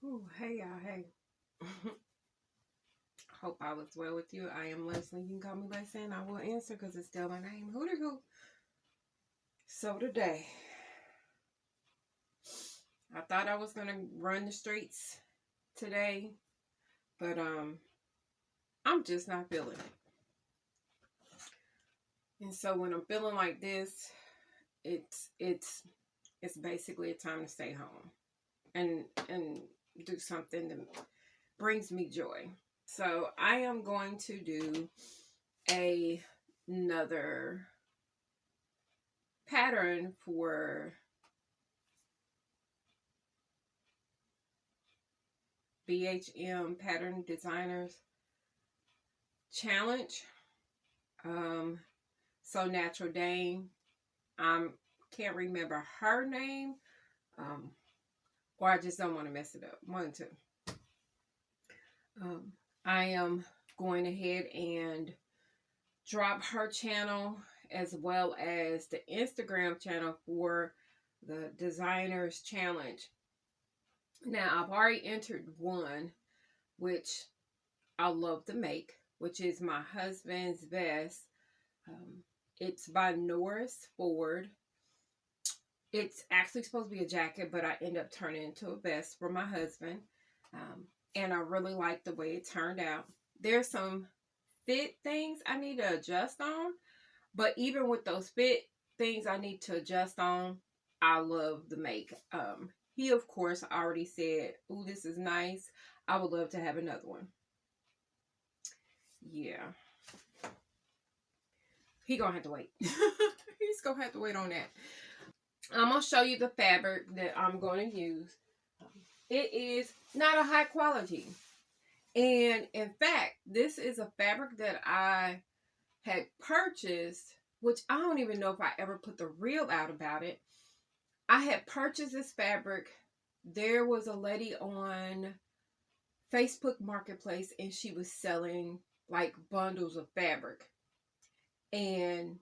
Ooh, hey y'all, hey. Hope I was well with you. I am Leslie. You can call me LesAnn. I will answer because it's still my name. Hooter hoo. So today, I thought I was gonna run the streets today, but I'm just not feeling it. And so when I'm feeling like this, it's basically a time to stay home and do something that brings me joy. So I am going to do another pattern for BHM Pattern Designers Challenge. So Natural Dame, can't remember her name, or I just don't want to mess it up. One, two. I am going ahead and drop her channel as well as the Instagram channel for the Designers Challenge. Now, I've already entered one, which I love to make, which is my husband's vest. It's by Norris Ford. It's actually supposed to be a jacket, but I end up turning it into a vest for my husband. And I really like the way it turned out. There's some fit things I need to adjust on, but even with those fit things I need to adjust on, I love the make. He, of course, already said, "Ooh, this is nice. I would love to have another one." Yeah. He gonna have to wait. He's gonna have to wait on that. I'm gonna show you the fabric that I'm gonna use. It is not a high quality. And in fact, this is a fabric that I had purchased, which I don't even know if I ever put the reel out about it. I had purchased this fabric. There was a lady on Facebook Marketplace and she was selling like bundles of fabric. And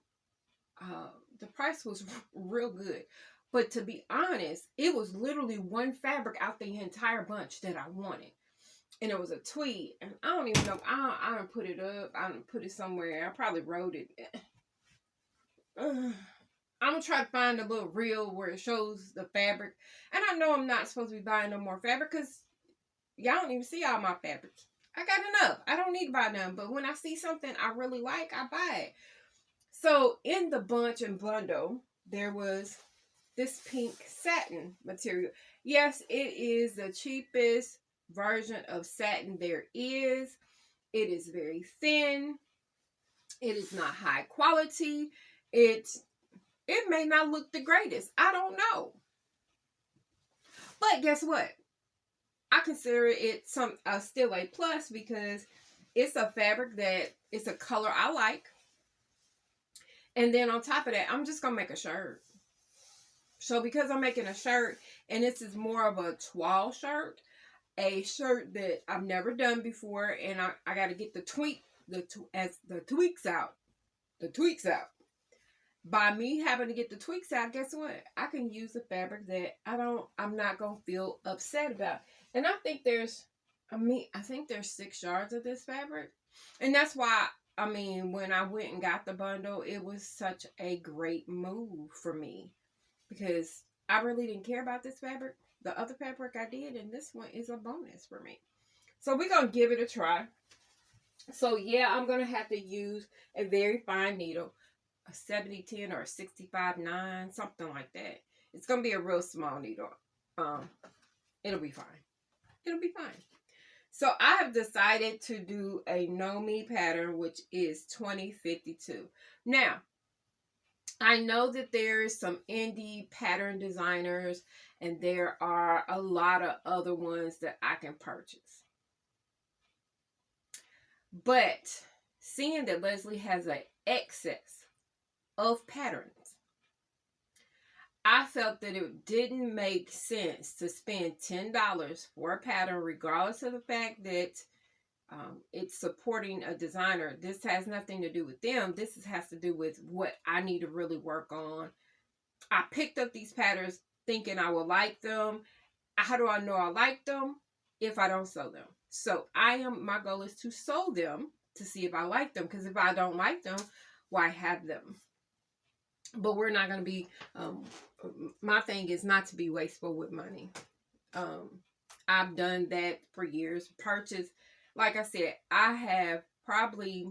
the price was real good. But to be honest, it was literally one fabric out the entire bunch that I wanted. And it was a tweed. And I don't even know. I don't put it up. I don't put it somewhere. I probably wrote it. I'm going to try to find a little reel where it shows the fabric. And I know I'm not supposed to be buying no more fabric because y'all don't even see all my fabrics. I got enough. I don't need to buy none. But when I see something I really like, I buy it. So in the bunch and bundle, there was this pink satin material. Yes, it is the cheapest version of satin there is. It is very thin. It is not high quality. It may not look the greatest. I don't know. But guess what? I consider it still a plus because it's a fabric that it's a color I like. And then on top of that, I'm just going to make a shirt. So because I'm making a shirt, and this is more of a toile shirt, a shirt that I've never done before, and I got to get the tweaks out. The tweaks out. By me having to get the tweaks out, guess what? I can use a fabric that I'm not going to feel upset about. And I think there's 6 yards of this fabric. And that's why, when I went and got the bundle, it was such a great move for me. Because I really didn't care about this fabric. The other fabric I did, and this one is a bonus for me. So we're going to give it a try. So yeah, I'm going to have to use a very fine needle. A 70-10 or a 65-9, something like that. It's going to be a real small needle. It'll be fine. It'll be fine. So I have decided to do a Know Me pattern, which is 2052. Now, I know that there's some indie pattern designers and there are a lot of other ones that I can purchase. But seeing that Leslie has an excess of patterns, I felt that it didn't make sense to spend $10 for a pattern, regardless of the fact that it's supporting a designer. This has nothing to do with them. This has to do with what I need to really work on. I picked up these patterns thinking I would like them. How do I know I like them? if I don't sew them. So my goal is to sew them to see if I like them, because if I don't like them, why have them? But we're not going to be, my thing is not to be wasteful with money. I've done that for years. Purchase, like I said, I have probably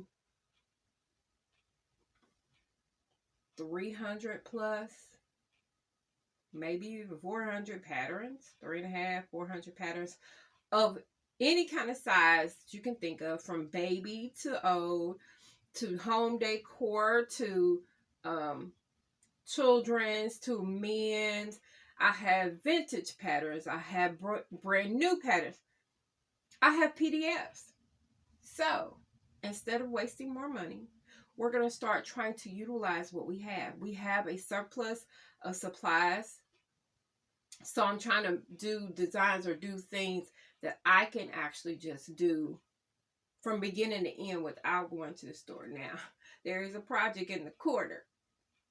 300 plus, maybe even 400 patterns, 3.5, 400 patterns of any kind of size that you can think of, from baby to old, to home decor, to children's, to men's. I have vintage patterns. I have brand new patterns. I have PDFs. So instead of wasting more money, we're going to start trying to utilize what we have. We have a surplus of supplies. So I'm trying to do designs or do things that I can actually just do from beginning to end without going to the store. Now, there is a project in the corner.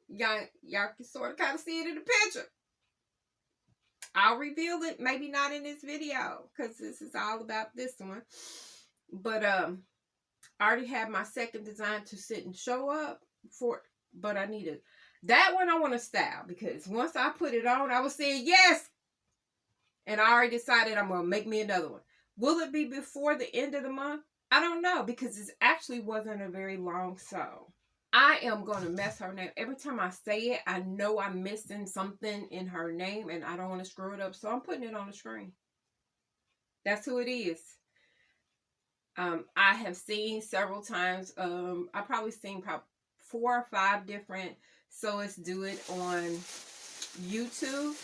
Y'all can sort of kind of see it in the picture. I'll reveal it, maybe not in this video, because this is all about this one. But I already have my second design to sit and show up for, but I needed that one. I want to style, because once I put it on, I was saying yes, and I already decided I'm gonna make me another one. Will it be before the end of the month? I don't know, because it actually wasn't a very long sew. I am going to mess her name. Every time I say it, I know I'm missing something in her name, and I don't want to screw it up, so I'm putting it on the screen. That's who it is. I have seen several times. I've probably seen 4 or 5 different sewists do it on YouTube.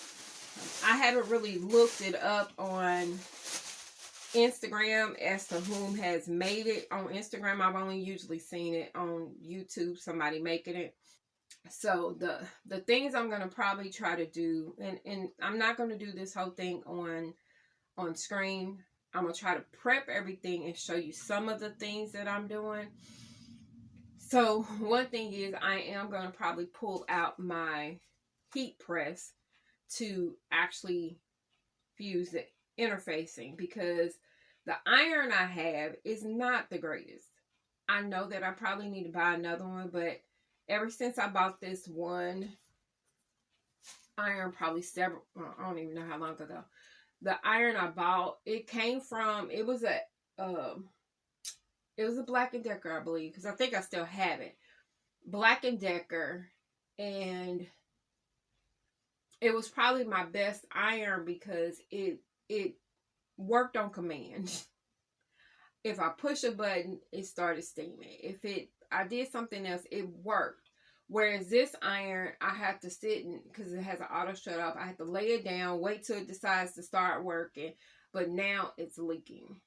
I haven't really looked it up on Instagram as to whom has made it on Instagram. I've only usually seen it on YouTube, somebody making it. So the things I'm going to probably try to do, and I'm not going to do this whole thing on screen. I'm going to try to prep everything and show you some of the things that I'm doing. So one thing is, I am going to probably pull out my heat press to actually fuse the interfacing, because the iron I have is not the greatest. I know that I probably need to buy another one, but ever since I bought this one iron, probably several, I don't even know how long ago, the iron I bought, it came from, it was a Black & Decker, I believe, because I think I still have it. Black & Decker, and it was probably my best iron because it worked on command. If I push a button, it started steaming. If I did something else, it worked. Whereas this iron, I have to sit in, because it has an auto shut off, I have to lay it down, wait till it decides to start working. But now it's leaking.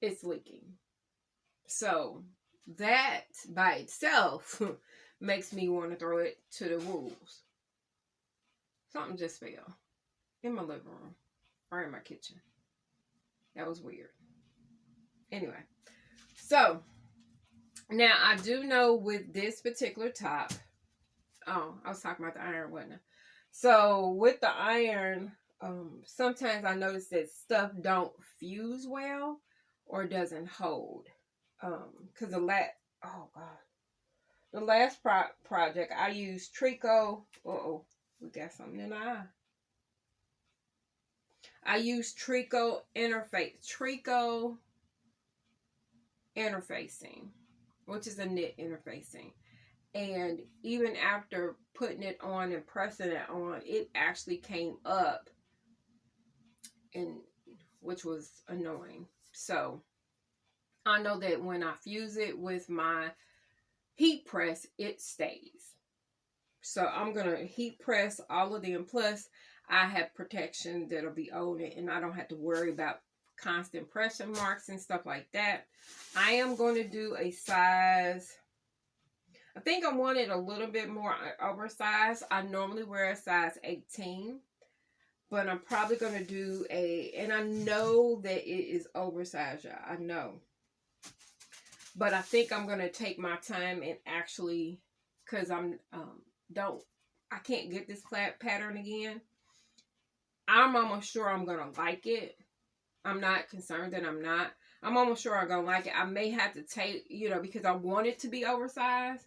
It's leaking. So that by itself makes me want to throw it to the wolves. Something just fell in my living room or in my kitchen. That was weird. Anyway, so now I do know with this particular top, oh, I was talking about the iron, wasn't I? So with the iron, sometimes I notice that stuff don't fuse well or doesn't hold. Because the last project I used Trico. We got something in our eye. I used Trico interfacing, which is a knit interfacing. And even after putting it on and pressing it on, it actually came up, and which was annoying. So I know that when I fuse it with my heat press, it stays. So I'm going to heat press all of them. Plus, I have protection that'll be on it, and I don't have to worry about constant pressure marks and stuff like that. I am going to do a size, I think I want it a little bit more oversized. I normally wear a size 18, but I'm probably going to do and I know that it is oversized, y'all. I know. But I think I'm going to take my time and actually, because I can't get this pattern again. I'm almost sure I'm gonna like it. I'm not concerned that I'm not. I'm almost sure I'm gonna like it. I may have to take, because I want it to be oversized.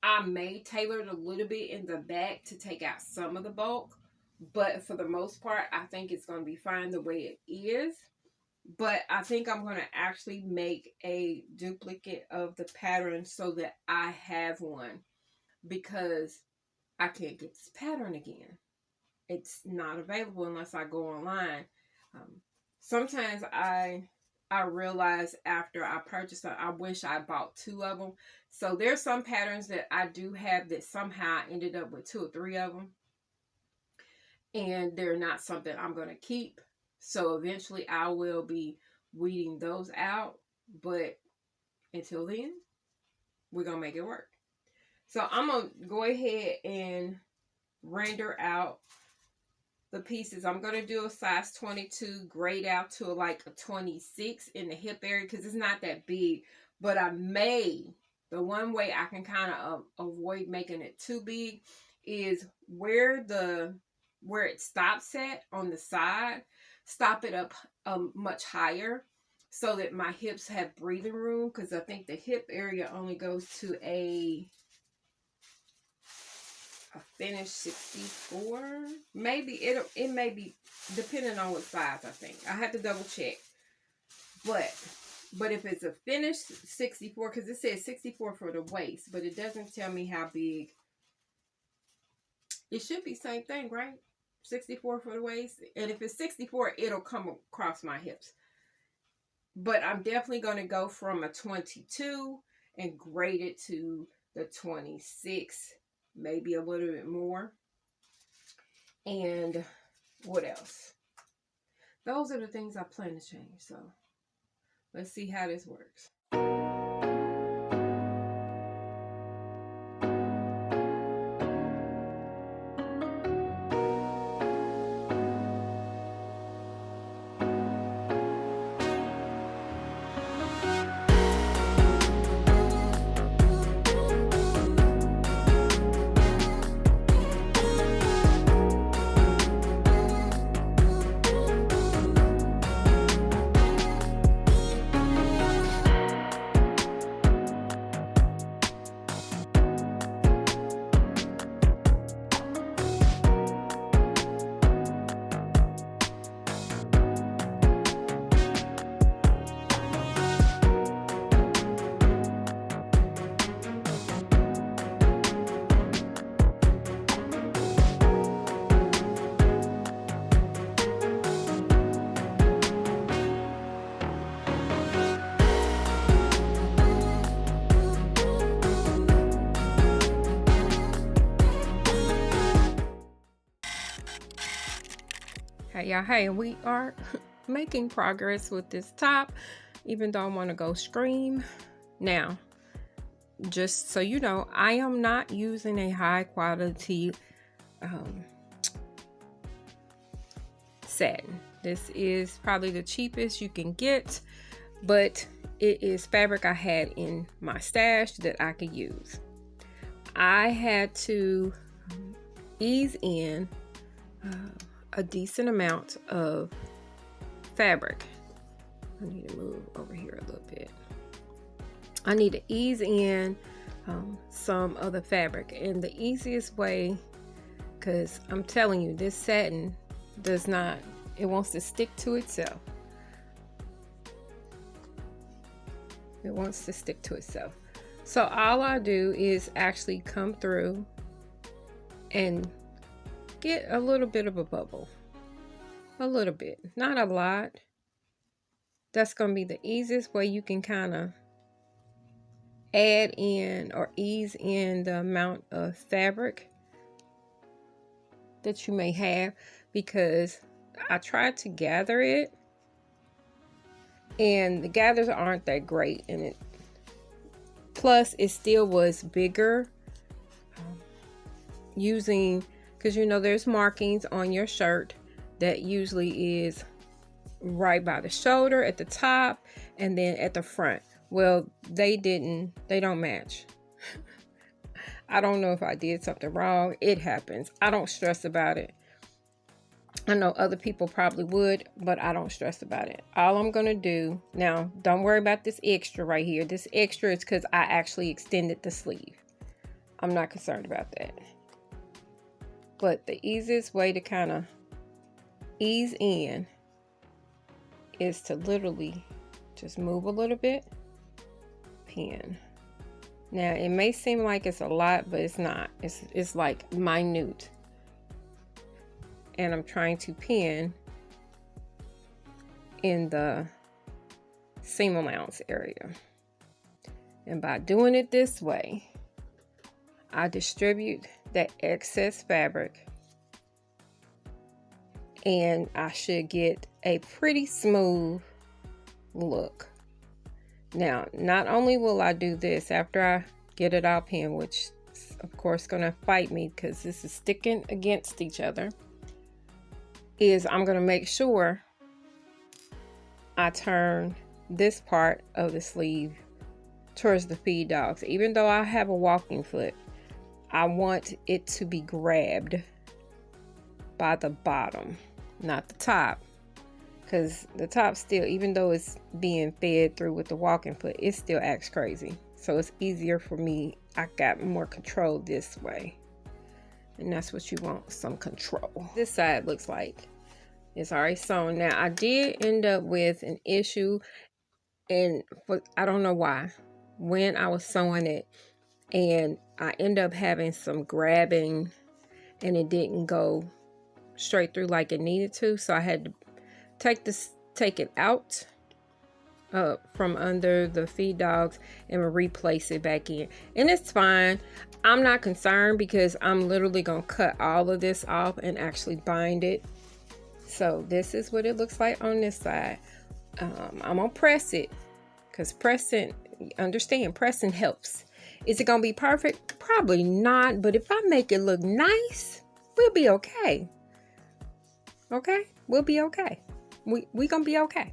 I may tailor it a little bit in the back to take out some of the bulk, but for the most part, I think it's gonna be fine the way it is. But I think I'm gonna actually make a duplicate of the pattern so that I have one, because I can't get this pattern again. It's not available unless I go online. Um, Sometimes I realize after I purchase them, I wish I bought two of them. So there's some patterns that I do have that somehow I ended up with two or three of them, and they're not something I'm going to keep. So eventually I will be weeding those out. But until then, we're going to make it work. So I'm going to go ahead and render out the pieces. I'm going to do a size 22, grade out to like a 26 in the hip area because it's not that big. But the one way I can kind of avoid making it too big is where it stops at on the side, stop it up much higher so that my hips have breathing room, because I think the hip area only goes to a finished 64. Maybe it may be depending on what size. I think I have to double check, but if it's a finished 64, because it says 64 for the waist, but it doesn't tell me how big. It should be same thing, right? 64 for the waist, and if it's 64, it'll come across my hips. But I'm definitely going to go from a 22 and grade it to the 26, maybe a little bit more. And what else? Those are the things I plan to change. So let's see how this works. Hey y'all, hey, we are making progress with this top, even though I want to go scream. Now, just so you know, I am not using a high quality satin. This is probably the cheapest you can get, but it is fabric I had in my stash that I could use. I had to ease in a decent amount of fabric. I need to move over here a little bit. I need to ease in some of the fabric, and the easiest way, because I'm telling you, this satin does not, it wants to stick to itself. It wants to stick to itself. So all I do is actually come through and get a little bit of a bubble. A little bit, not a lot. That's going to be the easiest way you can kind of add in or ease in the amount of fabric that you may have, because I tried to gather it and the gathers aren't that great in it. Plus it still was bigger using, because you know there's markings on your shirt that usually is right by the shoulder at the top and then at the front. Well, they don't match. I don't know if I did something wrong. It happens. I don't stress about it. I know other people probably would, but I don't stress about it. All I'm going to do now, don't worry about this extra right here. This extra is because I actually extended the sleeve. I'm not concerned about that. But the easiest way to kind of ease in is to literally just move a little bit, pin. Now it may seem like it's a lot, but it's not. It's like minute. And I'm trying to pin in the seam allowance area. And by doing it this way, I distribute that excess fabric and I should get a pretty smooth look. Now, not only will I do this after I get it all pinned, which is of course gonna fight me because this is sticking against each other, is I'm gonna make sure I turn this part of the sleeve towards the feed dogs. Even though I have a walking foot, I want it to be grabbed by the bottom, not the top. Because the top still, even though it's being fed through with the walking foot, it still acts crazy. So it's easier for me. I got more control this way. And that's what you want, some control. This side looks like it's already sewn. Now, I did end up with an issue, and I don't know why. When I was sewing it, and I ended up having some grabbing, and it didn't go straight through like it needed to. So I had to take it out from under the feed dogs and replace it back in. And it's fine. I'm not concerned because I'm literally going to cut all of this off and actually bind it. So this is what it looks like on this side. I'm going to press it because pressing, understand, pressing helps. Is it going to be perfect? Probably not. But if I make it look nice, we'll be okay. Okay? We'll be okay. We going to be okay.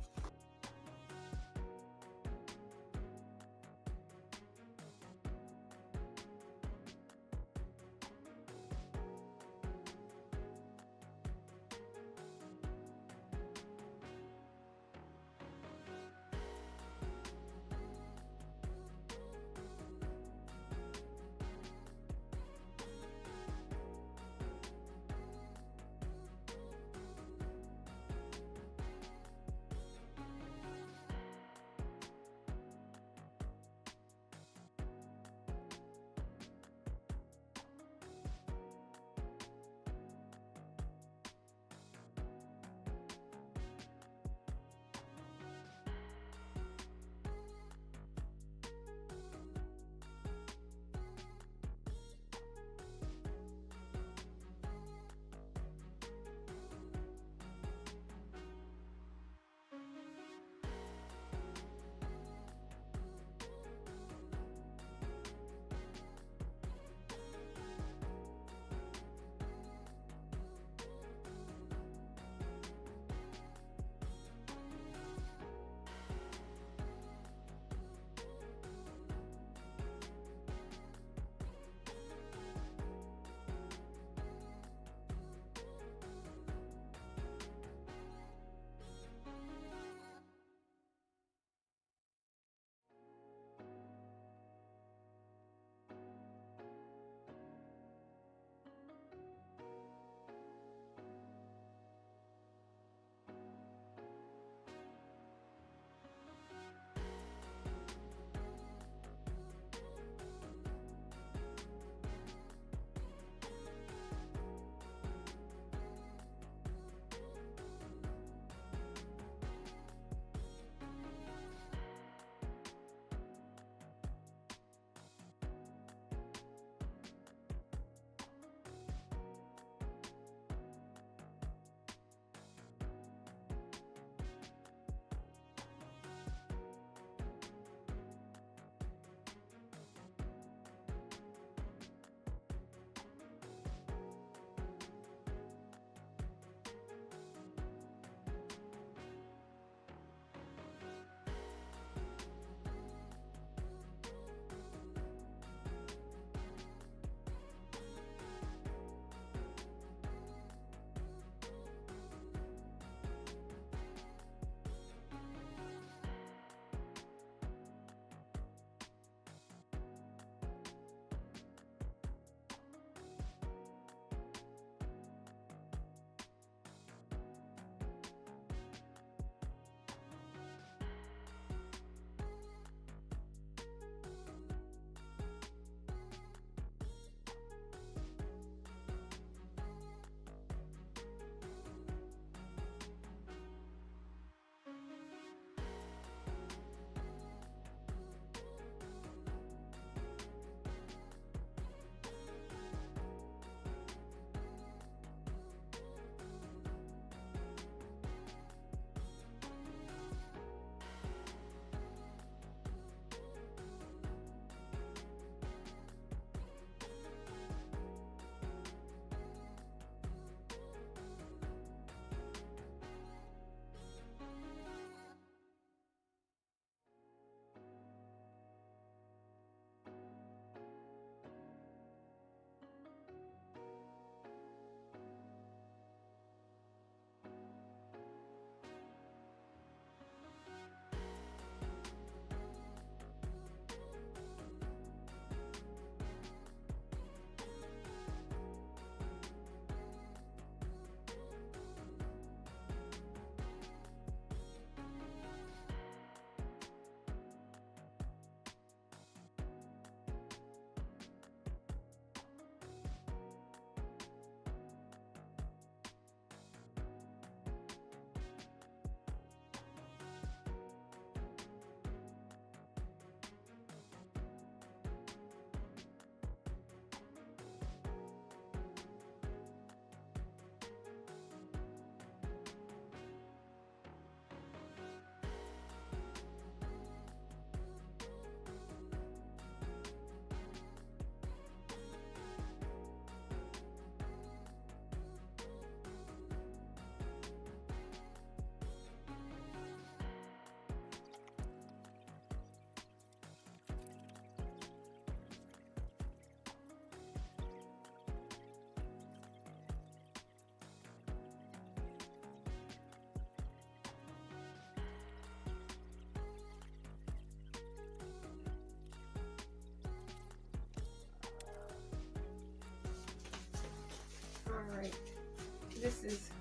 this is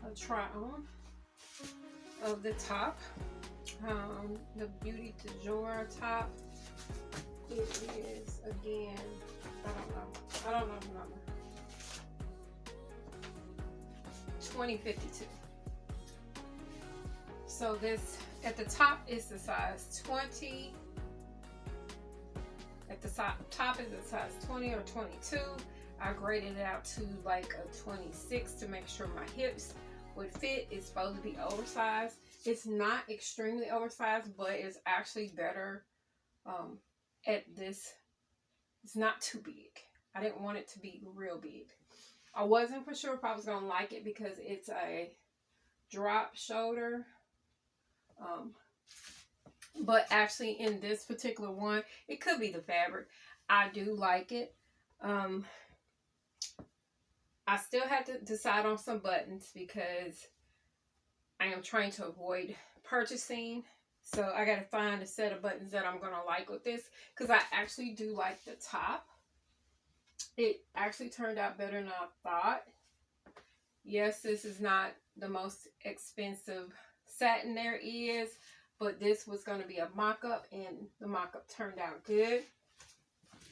a try on of the top. The Beauty du Jour top. It is, again, I don't know the number. 2052. So this, at the top is the size 20. At the top is the size 20 or 22. I graded it out to like a 26 to make sure my hips would fit. It's supposed to be oversized. It's not extremely oversized, but it's actually better at this. It's not too big. I didn't want it to be real big. I wasn't for sure if I was going to like it because it's a drop shoulder. But actually in this particular one, it could be the fabric. I do like it. I still have to decide on some buttons because I am trying to avoid purchasing. So I got to find a set of buttons that I'm going to like with this, because I actually do like the top. It actually turned out better than I thought. Yes, this is not the most expensive satin there is, but this was going to be a mock-up, and the mock-up turned out good.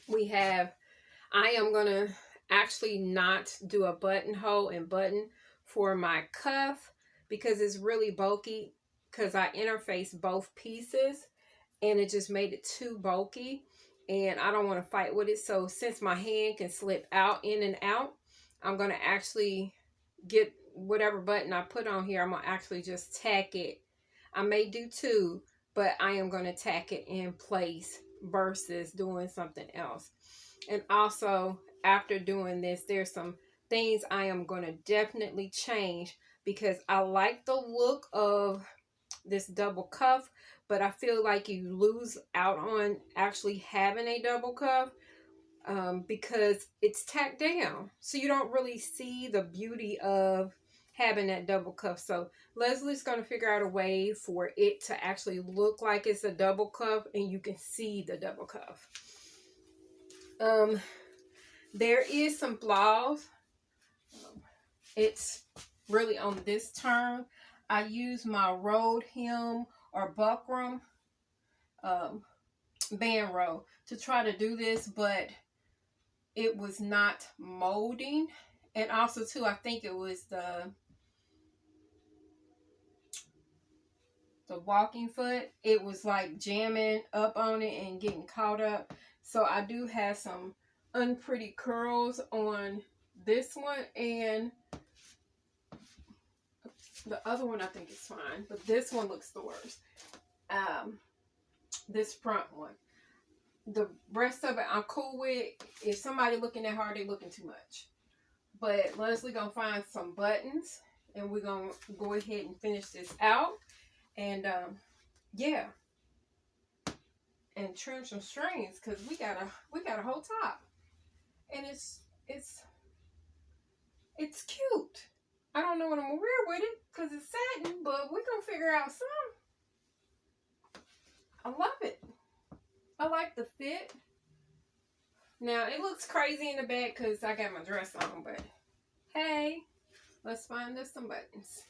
I am going to actually not do a buttonhole and button for my cuff because it's really bulky, because I interfaced both pieces and it just made it too bulky, and I don't want to fight with it. So since my hand can slip out, in and out, I'm going to actually get whatever button I put on here. I'm going to actually just tack it. I may do two, but I am going to tack it in place versus doing something else. And also, after doing this, there's some things I am going to definitely change, because I like the look of this double cuff, but I feel like you lose out on actually having a double cuff because it's tacked down. So you don't really see the beauty of having that double cuff. So Leslie's going to figure out a way for it to actually look like it's a double cuff and you can see the double cuff. There is some flaws. It's really on this turn. I use my rolled hem or buckram band roll to try to do this, but it was not molding. And also too, I think it was the walking foot. It was like jamming up on it and getting caught up. So I do have some unpretty curls on this one, and the other one I think is fine, but this one looks the worst. This front one. The rest of it I'm cool with. If somebody looking that hard, they looking too much. But Leslie gonna find some buttons, and we're gonna go ahead and finish this out. And yeah, and trim some strings, because we got a whole top, and it's cute. I don't know what I'm gonna wear with it because it's satin, but we're gonna figure out some. I love it. I like the fit. Now it looks crazy in the back because I got my dress on, but hey, let's find us some buttons.